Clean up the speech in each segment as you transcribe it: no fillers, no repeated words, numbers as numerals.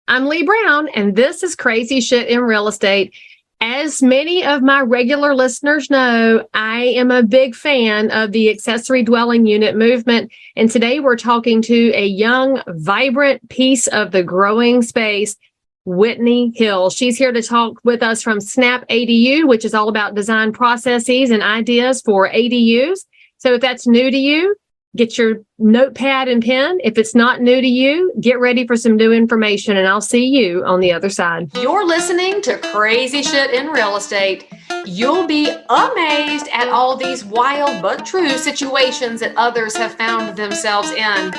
I'm Leigh Brown, and this is Crazy Shit in Real Estate. As many of my regular listeners know, I am a big fan of the accessory dwelling unit movement. And today we're talking to a young, vibrant piece of the growing space, Whitney Hill. She's here to talk with us from SnapADU, which is all about design processes and ideas for ADUs. So if that's new to you, get your notepad and pen. If it's not new to you, get ready for some new information, and I'll see you on the other side. You're listening to Crazy Shit in Real Estate. You'll be amazed at all these wild but true situations that others have found themselves in.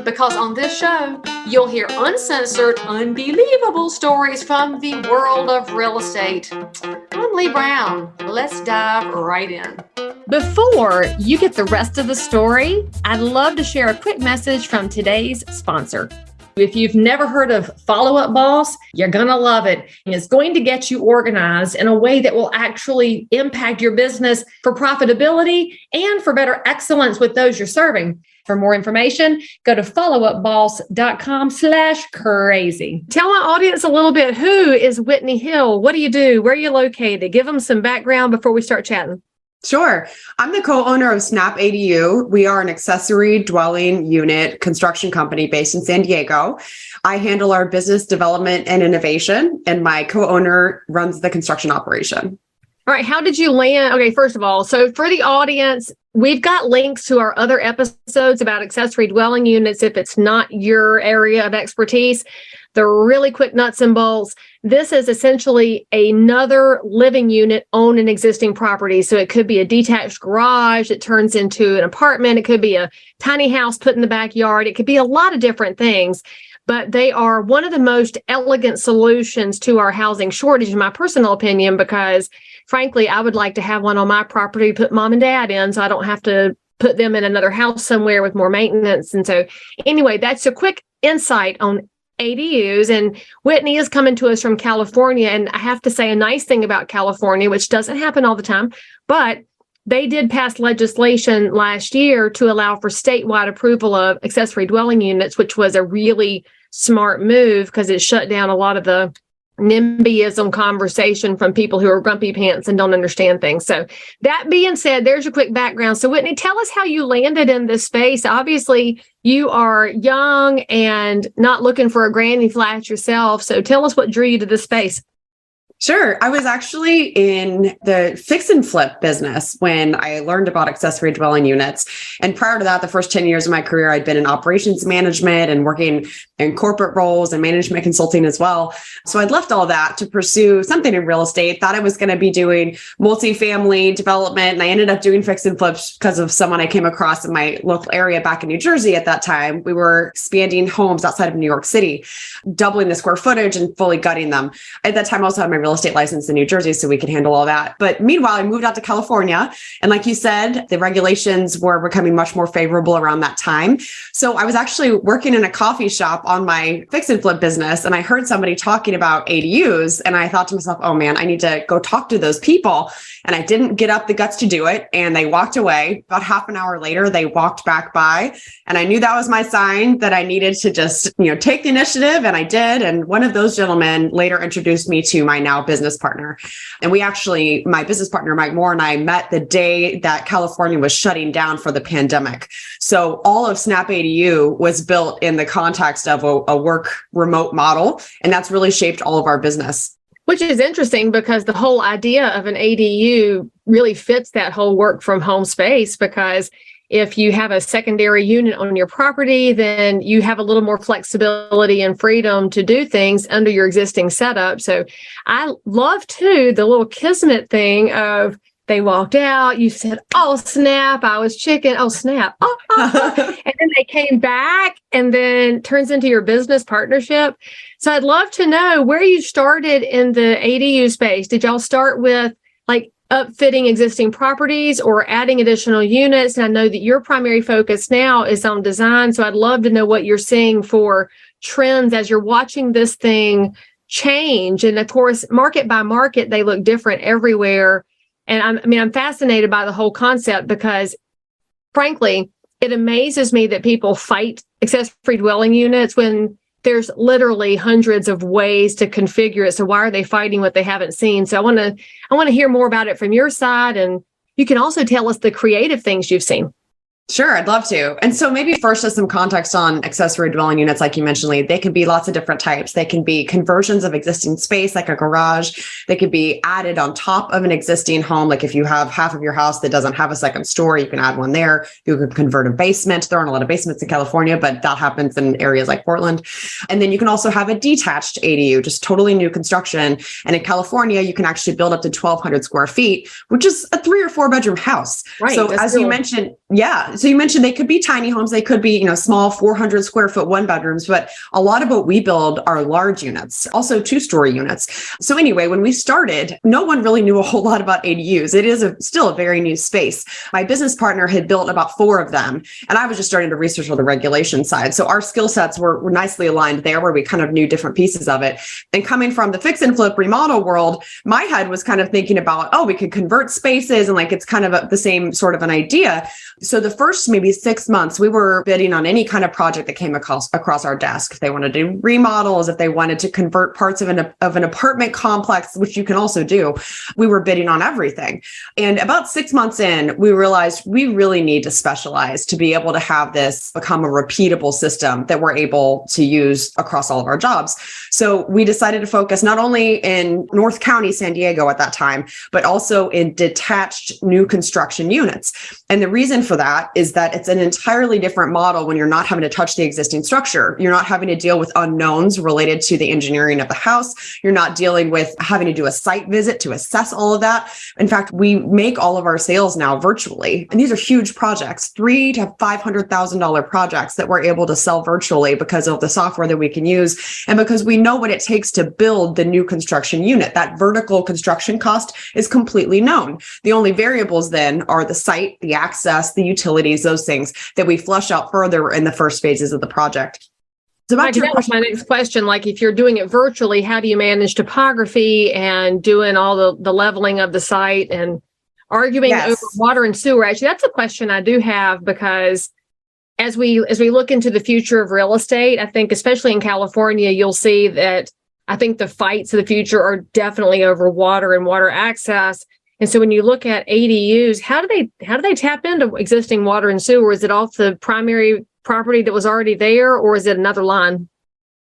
Because on this show, you'll hear uncensored, unbelievable stories from the world of real estate. I'm Leigh Brown. Let's dive right in. Before you get the rest of the story, I'd love to share a quick message from today's sponsor. If you've never heard of Follow Up Boss, you're going to love it. And it's going to get you organized in a way that will actually impact your business for profitability and for better excellence with those you're serving. For more information, go to followupboss.com/crazy. Tell my audience a little bit, who is Whitney Hill? What do you do? Where are you located? Give them some background before we start chatting. Sure. I'm the co-owner of SnapADU. We are an accessory dwelling unit construction company based in San Diego. I handle our business development and innovation, and my co-owner runs the construction operation. All right. How did you land? Okay, first of all, so for the audience, we've got links to our other episodes about accessory dwelling units if it's not your area of expertise. The really quick nuts and bolts. This is essentially another living unit on an existing property. So it could be a detached garage that turns into an apartment. It could be a tiny house put in the backyard. It could be a lot of different things, but they are one of the most elegant solutions to our housing shortage, in my personal opinion, because frankly, I would like to have one on my property, put mom and dad in, so I don't have to put them in another house somewhere with more maintenance. And so anyway, that's a quick insight on ADUs. And Whitney is coming to us from California. And I have to say a nice thing about California, which doesn't happen all the time, but they did pass legislation last year to allow for statewide approval of accessory dwelling units, which was a really smart move because it shut down a lot of the NIMBYism conversation from people who are grumpy pants and don't understand things. So that being said, there's your quick background. So Whitney, tell us how you landed in this space. Obviously, you are young and not looking for a granny flat yourself. So tell us what drew you to this space. Sure. I was actually in the fix and flip business when I learned about accessory dwelling units. And prior to that, the first 10 years of my career, I'd been in operations management and working in corporate roles and management consulting as well. So I'd left all that to pursue something in real estate, thought I was going to be doing multifamily development. And I ended up doing fix and flips because of someone I came across in my local area back in New Jersey at that time. We were expanding homes outside of New York City, doubling the square footage and fully gutting them. At that time, I also had my real estate license in New Jersey, so we could handle all that. But meanwhile, I moved out to California. And like you said, the regulations were becoming much more favorable around that time. So I was actually working in a coffee shop on my fix and flip business. And I heard somebody talking about ADUs. And I thought to myself, oh man, I need to go talk to those people. And I didn't get up the guts to do it. And they walked away. About half an hour later, they walked back by. And I knew that was my sign that I needed to just, take the initiative. And I did. And one of those gentlemen later introduced me to my now business partner. And we actually, my business partner, Mike Moore, and I met the day that California was shutting down for the pandemic. So all of SnapADU was built in the context of a work remote model. And that's really shaped all of our business. Which is interesting because the whole idea of an ADU really fits that whole work from home space, because if you have a secondary unit on your property, then you have a little more flexibility and freedom to do things under your existing setup. So I love too the little kismet thing of they walked out, you said, oh, snap, I was chicken, oh, snap, and then they came back, and then turns into your business partnership. So I'd love to know where you started in the ADU space. Did y'all start with like upfitting existing properties or adding additional units? And I know that your primary focus now is on design. So I'd love to know what you're seeing for trends as you're watching this thing change. And of course, market by market, they look different everywhere. And I'm fascinated by the whole concept because, frankly, it amazes me that people fight accessory dwelling units when there's literally hundreds of ways to configure it. So why are they fighting what they haven't seen? So I want to hear more about it from your side. And you can also tell us the creative things you've seen. Sure, I'd love to. And so maybe first just some context on accessory dwelling units, like you mentioned, Leigh. They can be lots of different types. They can be conversions of existing space, like a garage. They could be added on top of an existing home. Like if you have half of your house that doesn't have a second story, you can add one there. You could convert a basement. There aren't a lot of basements in California, but that happens in areas like Portland. And then you can also have a detached ADU, just totally new construction. And in California, you can actually build up to 1,200 square feet, which is a 3 or 4 bedroom house. Right. So as you mentioned, so you mentioned they could be tiny homes. They could be, small 400 square foot 1 bedrooms, but a lot of what we build are large units, also 2-story units. So anyway, when we started, no one really knew a whole lot about ADUs. It is still a very new space. My business partner had built about 4 of them, and I was just starting to research on the regulation side. So our skill sets were nicely aligned there, where we kind of knew different pieces of it. And coming from the fix and flip remodel world, my head was kind of thinking about, we could convert spaces, and like it's kind of the same sort of an idea. So the first maybe 6 months, we were bidding on any kind of project that came across our desk. If they wanted to do remodels, if they wanted to convert parts of an apartment complex, which you can also do, we were bidding on everything. And about 6 months in, we realized we really need to specialize to be able to have this become a repeatable system that we're able to use across all of our jobs. So we decided to focus not only in North County, San Diego at that time, but also in detached new construction units. And the reason for that is that it's an entirely different model when you're not having to touch the existing structure. You're not having to deal with unknowns related to the engineering of the house. You're not dealing with having to do a site visit to assess all of that. In fact, we make all of our sales now virtually. And these are huge projects, $300,000 to $500,000 projects that we're able to sell virtually because of the software that we can use. And because we know what it takes to build the new construction unit. That vertical construction cost is completely known. The only variables then are the site, the access, the utilities, those things that we flush out further in the first phases of the project. So back to that was my next question. Like if you're doing it virtually, how do you manage topography and doing all the leveling of the site and arguing over water and sewer? Actually, that's a question I do have, because as we look into the future of real estate, I think especially in California, you'll see that I think the fights of the future are definitely over water and water access. And so when you look at ADUs, how do they tap into existing water and sewer? Is it off the primary property that was already there, or is it another line?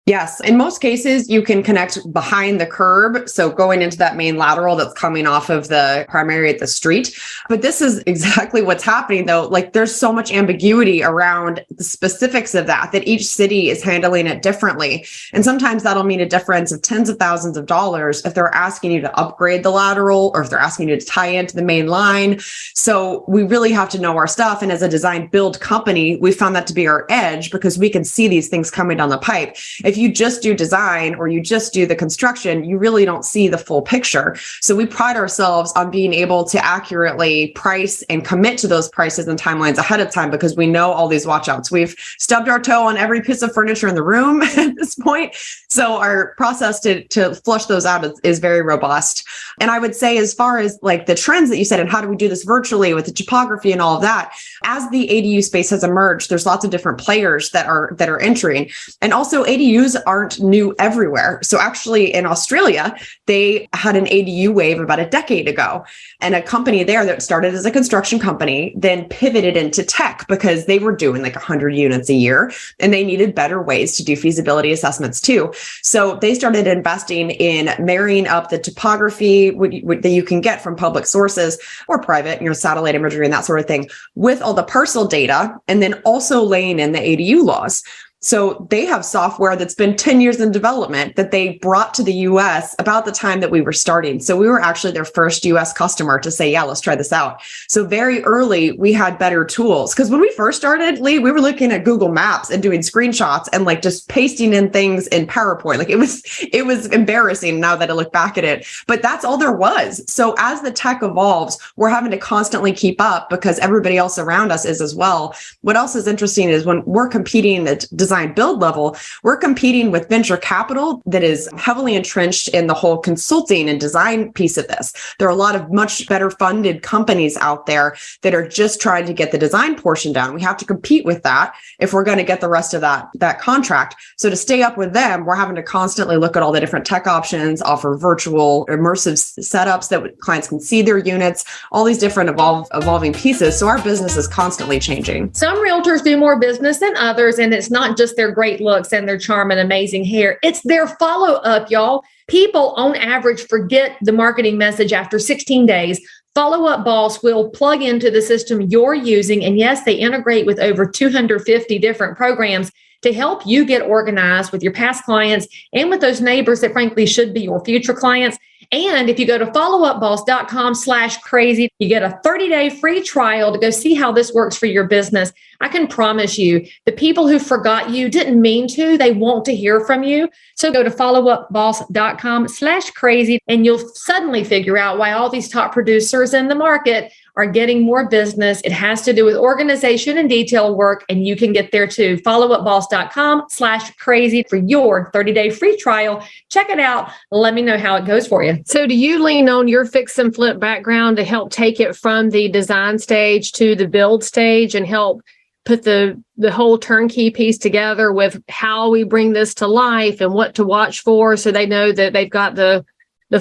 Yes. In most cases, you can connect behind the curb. So going into that main lateral that's coming off of the primary at the street. But this is exactly what's happening, though. Like there's so much ambiguity around the specifics of that each city is handling it differently. And sometimes that'll mean a difference of tens of thousands of dollars if they're asking you to upgrade the lateral or if they're asking you to tie into the main line. So we really have to know our stuff. And as a design build company, we found that to be our edge because we can see these things coming down the pipe. If you just do design or you just do the construction, you really don't see the full picture. So we pride ourselves on being able to accurately price and commit to those prices and timelines ahead of time because we know all these watchouts. We've stubbed our toe on every piece of furniture in the room at this point. So our process to flush those out is very robust. And I would say, as far as like the trends that you said and how do we do this virtually with the topography and all of that, as the ADU space has emerged, there's lots of different players that are entering. And also ADUs aren't new everywhere. So actually in Australia, they had an ADU wave about a decade ago. And a company there that started as a construction company then pivoted into tech because they were doing like 100 units a year and they needed better ways to do feasibility assessments too. So they started investing in marrying up the topography that you can get from public sources or private, satellite imagery and that sort of thing with all the parcel data, and then also laying in the ADU laws. So they have software that's been 10 years in development that they brought to the US about the time that we were starting. So we were actually their first US customer to say, yeah, let's try this out. So very early, we had better tools. Because when we first started, Leigh, we were looking at Google Maps and doing screenshots and like just pasting in things in PowerPoint. Like it was embarrassing now that I look back at it, but that's all there was. So as the tech evolves, we're having to constantly keep up because everybody else around us is as well. What else is interesting is when we're competing at design build level, we're competing with venture capital that is heavily entrenched in the whole consulting and design piece of this. There are a lot of much better funded companies out there that are just trying to get the design portion down. We have to compete with that if we're going to get the rest of that contract. So to stay up with them, we're having to constantly look at all the different tech options, offer virtual immersive setups that clients can see their units, all these different evolving pieces. So our business is constantly changing. Some realtors do more business than others, and it's not just their great looks and their charm and amazing hair. It's their follow-up, y'all. People on average forget the marketing message after 16 days. Follow-Up Boss will plug into the system you're using. And yes, they integrate with over 250 different programs to help you get organized with your past clients and with those neighbors that frankly should be your future clients. And if you go to followupboss.com/crazy, you get a 30-day free trial to go see how this works for your business. I can promise you, the people who forgot you didn't mean to, they want to hear from you. So go to followupboss.com/crazy, and you'll suddenly figure out why all these top producers in the market are getting more business. It has to do with organization and detail work, and you can get there too. Followupboss.com/crazy for your 30-day free trial. Check it out. Let me know how it goes for you. So do you lean on your fix and flip background to help take it from the design stage to the build stage and help put the whole turnkey piece together with how we bring this to life and what to watch for so they know that they've got the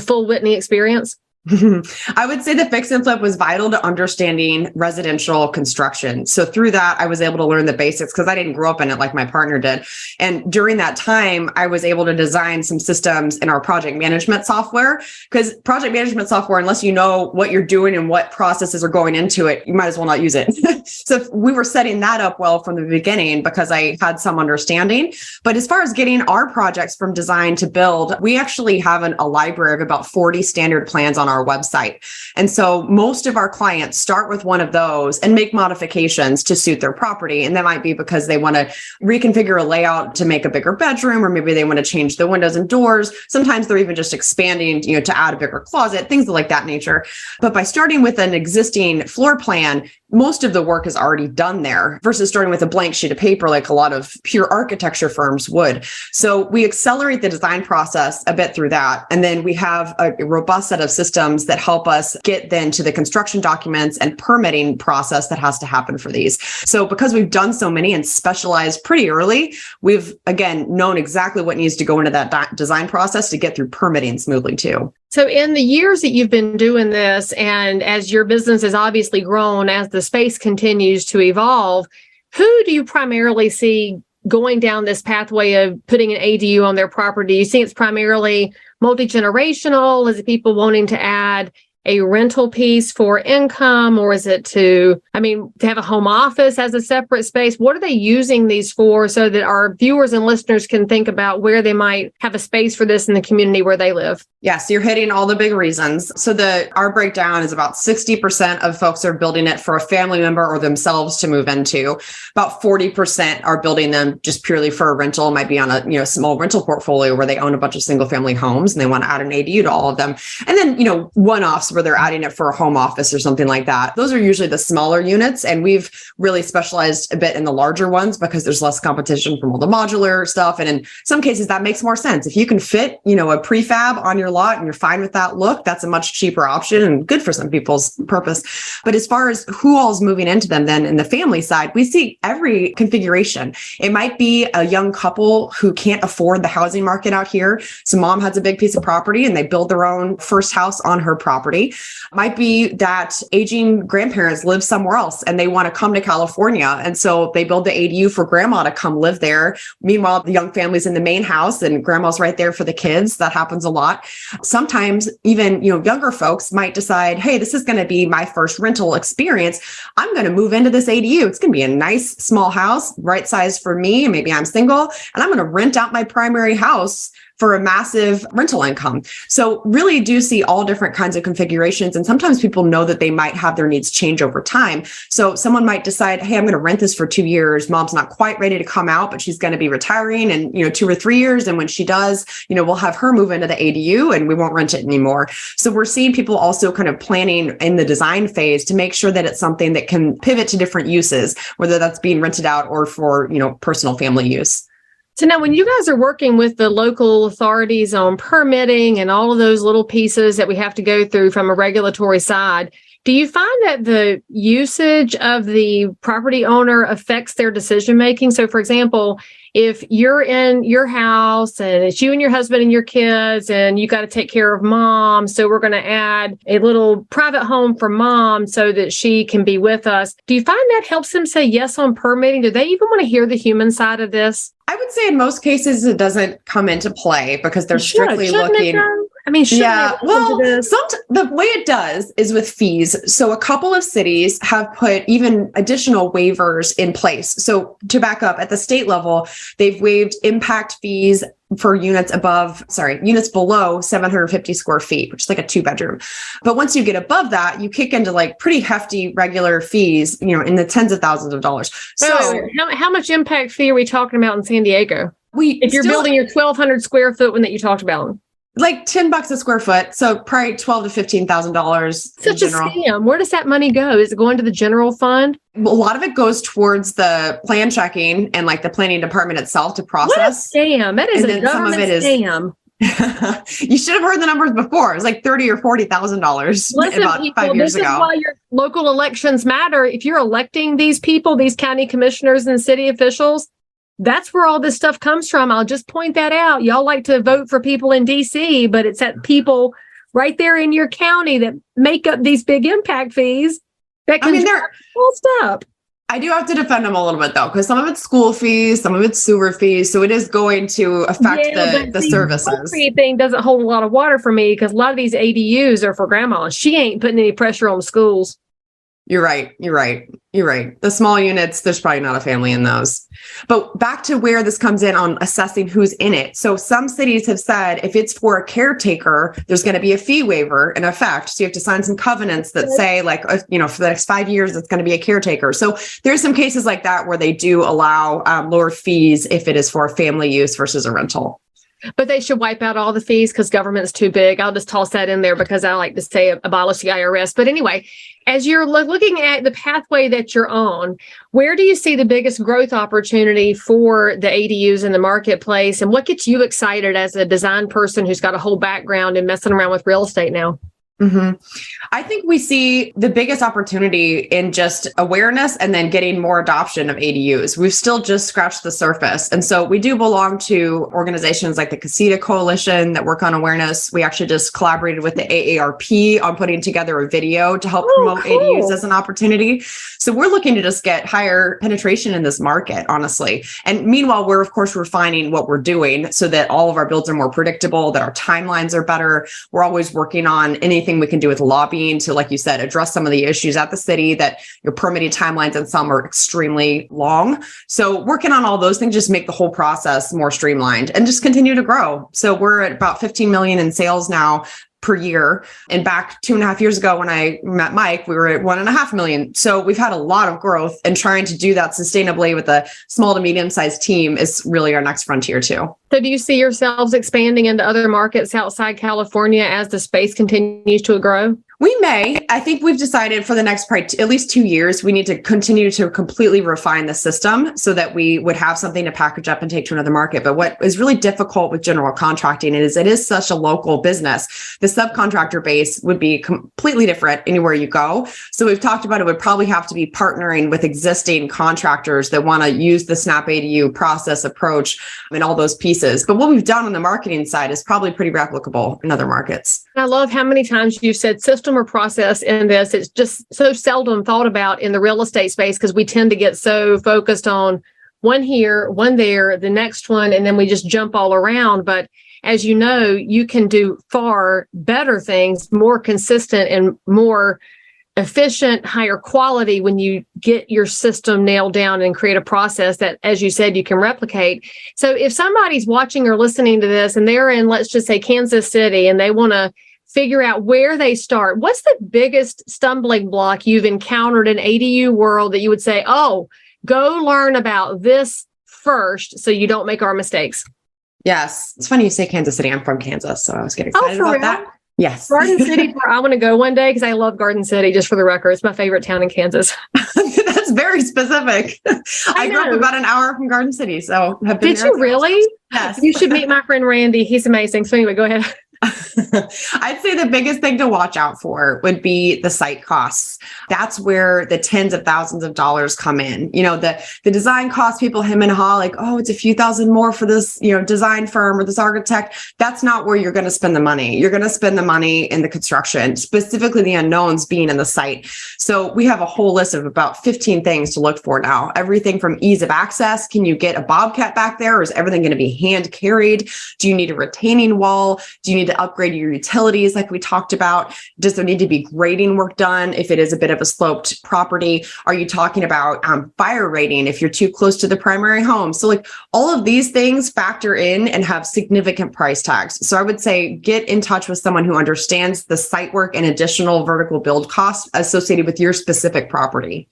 full Whitney experience? I would say the fix and flip was vital to understanding residential construction. So through that, I was able to learn the basics because I didn't grow up in it like my partner did. And during that time, I was able to design some systems in our project management software, because project management software, unless you know what you're doing and what processes are going into it, you might as well not use it. So we were setting that up well from the beginning because I had some understanding. But as far as getting our projects from design to build, we actually have a library of about 40 standard plans on our website. And so most of our clients start with one of those and make modifications to suit their property. And that might be because they want to reconfigure a layout to make a bigger bedroom, or maybe they want to change the windows and doors. Sometimes they're even just expanding, to add a bigger closet, things like that nature. But by starting with an existing floor plan, most of the work is already done there versus starting with a blank sheet of paper like a lot of pure architecture firms would. So we accelerate the design process a bit through that. And then we have a robust set of systems that help us get then to the construction documents and permitting process that has to happen for these. So because we've done so many and specialized pretty early, we've, again, known exactly what needs to go into that design process to get through permitting smoothly too. So in the years that you've been doing this, and as your business has obviously grown, as the space continues to evolve, who do you primarily see going down this pathway of putting an ADU on their property? Do you think it's primarily multi-generational? Is it people wanting to add a rental piece for income, or is it to have a home office as a separate space? What are they using these for so that our viewers and listeners can think about where they might have a space for this in the community where they live? Yes, you're hitting all the big reasons. So our breakdown is about 60% of folks are building it for a family member or themselves to move into. About 40% are building them just purely for a rental. It might be on a small rental portfolio where they own a bunch of single family homes and they want to add an ADU to all of them. And then, one-offs where they're adding it for a home office or something like that. Those are usually the smaller units. And we've really specialized a bit in the larger ones because there's less competition from all the modular stuff. And in some cases, that makes more sense. If you can fit, a prefab on your lot and you're fine with that look, that's a much cheaper option and good for some people's purpose. But as far as who all's moving into them, then in the family side, we see every configuration. It might be a young couple who can't afford the housing market out here. So mom has a big piece of property and they build their own first house on her property. Might be that aging grandparents live somewhere else and they want to come to California. And so they build the ADU for grandma to come live there. Meanwhile, the young family's in the main house and grandma's right there for the kids. That happens a lot. Sometimes even, younger folks might decide, hey, this is going to be my first rental experience. I'm going to move into this ADU. It's going to be a nice small house, right size for me. Maybe I'm single and I'm going to rent out my primary house for a massive rental income. So really do see all different kinds of configurations. And sometimes people know that they might have their needs change over time. So someone might decide, hey, I'm going to rent this for 2 years. Mom's not quite ready to come out, but she's going to be retiring in, 2 or 3 years. And when she does, we'll have her move into the ADU and we won't rent it anymore. So we're seeing people also kind of planning in the design phase to make sure that it's something that can pivot to different uses, whether that's being rented out or for, personal family use. So now when you guys are working with the local authorities on permitting and all of those little pieces that we have to go through from a regulatory side, do you find that the usage of the property owner affects their decision making? So for example, if you're in your house and it's you and your husband and your kids and you got to take care of mom, so we're going to add a little private home for mom so that she can be with us. Do you find that helps them say yes on permitting? Do they even want to hear the human side of this? I would say in most cases it doesn't come into play because they're strictly looking. The way it does is with fees. So a couple of cities have put even additional waivers in place. So to back up, at the state level, they've waived impact fees for units below 750 square feet, which is like a 2-bedroom. But once you get above that, you kick into like pretty hefty regular fees, in the tens of thousands of dollars. So how much impact fee are we talking about in San Diego? If you're building your 1,200 square foot one that you talked about. Like $10 a square foot. So probably $12,000 to $15,000. Such a scam. Where does that money go? Is it going to the general fund? A lot of it goes towards the plan checking and like the planning department itself to process. What a scam. That is a government scam. You should have heard the numbers before. It was like $30,000 or $40,000 about people, 5 years ago. This is why your local elections matter. If you're electing these people, these county commissioners and city officials, that's where all this stuff comes from. I'll just point that out. Y'all like to vote for people in DC, but it's at people right there in your county that make up these big impact fees that can all stuff. I do have to defend them a little bit though, because some of it's school fees, some of it's sewer fees. So it is going to affect the services. The thing doesn't hold a lot of water for me because a lot of these ADUs are for grandma. She ain't putting any pressure on schools. You're right. The small units, there's probably not a family in those. But back to where this comes in on assessing who's in it. So some cities have said if it's for a caretaker, there's going to be a fee waiver in effect. So you have to sign some covenants that say like, for the next 5 years, it's going to be a caretaker. So there's some cases like that where they do allow lower fees if it is for family use versus a rental. But they should wipe out all the fees because government's too big. I'll just toss that in there because I like to say abolish the IRS. But anyway, as you're looking at the pathway that you're on, where do you see the biggest growth opportunity for the ADUs in the marketplace? And what gets you excited as a design person who's got a whole background in messing around with real estate now? Mm-hmm. I think we see the biggest opportunity in just awareness and then getting more adoption of ADUs. We've still just scratched the surface. And so we do belong to organizations like the Casita Coalition that work on awareness. We actually just collaborated with the AARP on putting together a video to help promote ADUs as an opportunity. So we're looking to just get higher penetration in this market, honestly. And meanwhile, we're of course refining what we're doing so that all of our builds are more predictable, that our timelines are better. We're always working on anything we can do with lobbying to, like you said, address some of the issues at the city that your permitting timelines and some are extremely long. So working on all those things just make the whole process more streamlined and just continue to grow. So we're at about 15 million in sales now per year. And back 2.5 years ago when I met Mike, we were at 1.5 million. So we've had a lot of growth, and trying to do that sustainably with a small to medium-sized team is really our next frontier too. So do you see yourselves expanding into other markets outside California as the space continues to grow? We may. I think we've decided for the next at least 2 years, we need to continue to completely refine the system so that we would have something to package up and take to another market. But what is really difficult with general contracting is it is such a local business. The subcontractor base would be completely different anywhere you go. So we've talked about it would probably have to be partnering with existing contractors that want to use the SnapADU process approach and all those pieces. But what we've done on the marketing side is probably pretty replicable in other markets. I love how many times you said system or process in this. It's just so seldom thought about in the real estate space because we tend to get so focused on one here, one there, the next one, and then we just jump all around. But as you know, you can do far better things, more consistent and more efficient, higher quality when you get your system nailed down and create a process that, as you said, you can replicate. So if somebody's watching or listening to this and they're in, let's just say, Kansas City, and they want to figure out where they start, what's the biggest stumbling block you've encountered in ADU world that you would say, oh, go learn about this first so you don't make our mistakes? Yes. It's funny you say Kansas City. I'm from Kansas, so I was getting excited about that. Yes. Garden City, I want to go one day because I love Garden City, just for the record. It's my favorite town in Kansas. That's very specific. I grew up about an hour from Garden City, so have been Did you really? Yes. You should meet my friend Randy. He's amazing. So anyway, go ahead. I'd say the biggest thing to watch out for would be the site costs. That's where the tens of thousands of dollars come in. You know, the design costs, people hem and haw like, oh, it's a few thousand more for this, design firm or this architect. That's not where you're going to spend the money. You're going to spend the money in the construction, specifically the unknowns being in the site. So we have a whole list of about 15 things to look for now. Everything from ease of access. Can you get a bobcat back there, or is everything going to be hand carried? Do you need a retaining wall? Do you need to upgrade your utilities like we talked about? Does there need to be grading work done if it is a bit of a sloped property? Are you talking about fire rating if you're too close to the primary home? So like all of these things factor in and have significant price tags. So I would say get in touch with someone who understands the site work and additional vertical build costs associated with your specific property.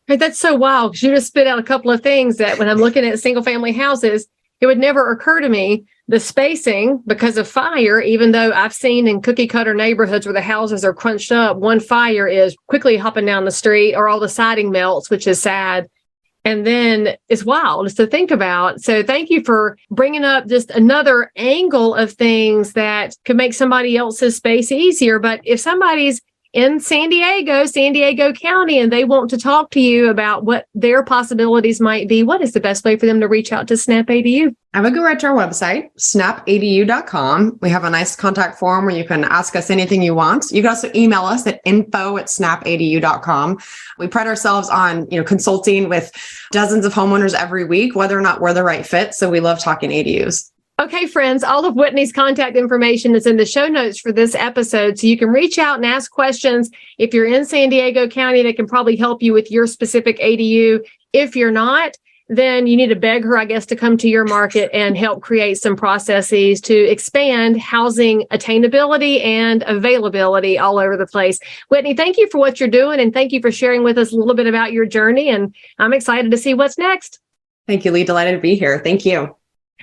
Hey, that's so wild, because you just spit out a couple of things that when I'm looking at single family houses, it would never occur to me. The spacing because of fire, even though I've seen in cookie cutter neighborhoods where the houses are crunched up, one fire is quickly hopping down the street or all the siding melts, which is sad. And then it's wild to think about. So thank you for bringing up just another angle of things that could make somebody else's space easier. But if somebody's in San Diego County, and they want to talk to you about what their possibilities might be, what is the best way for them to reach out to SnapADU? I would go right to our website, snapadu.com. We have a nice contact form where you can ask us anything you want. You can also email us at info@snapadu.com. We pride ourselves on, consulting with dozens of homeowners every week, whether or not we're the right fit. So we love talking ADUs. Okay, friends, all of Whitney's contact information is in the show notes for this episode. So you can reach out and ask questions. If you're in San Diego County, they can probably help you with your specific ADU. If you're not, then you need to beg her, I guess, to come to your market and help create some processes to expand housing attainability and availability all over the place. Whitney, thank you for what you're doing, and thank you for sharing with us a little bit about your journey. And I'm excited to see what's next. Thank you, Leigh. Delighted to be here. Thank you.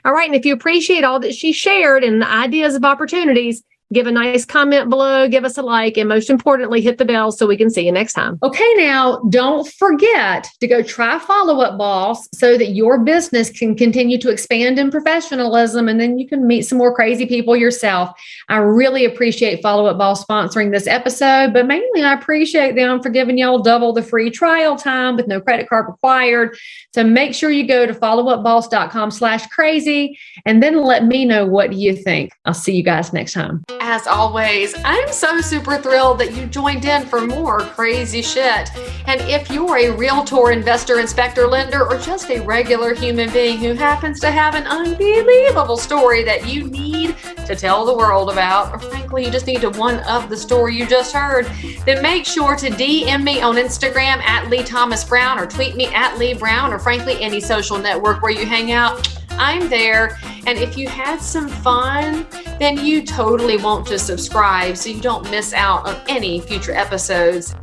All right. And if you appreciate all that she shared and the ideas of opportunities, give a nice comment below, give us a like, and most importantly, hit the bell so we can see you next time. Okay, now don't forget to go try Follow Up Boss so that your business can continue to expand in professionalism, and then you can meet some more crazy people yourself. I really appreciate Follow Up Boss sponsoring this episode, but mainly I appreciate them for giving y'all double the free trial time with no credit card required. So make sure you go to followupboss.com/crazy and then let me know what you think. I'll see you guys next time. As always, I'm so super thrilled that you joined in for more crazy shit. And if you're a realtor, investor, inspector, lender, or just a regular human being who happens to have an unbelievable story that you need to tell the world about, or frankly, you just need to one-up the story you just heard, then make sure to DM me on Instagram at Leigh Thomas Brown, or tweet me at Leigh Brown, or frankly, any social network where you hang out. I'm there. And if you had some fun, then you totally want to subscribe so you don't miss out on any future episodes.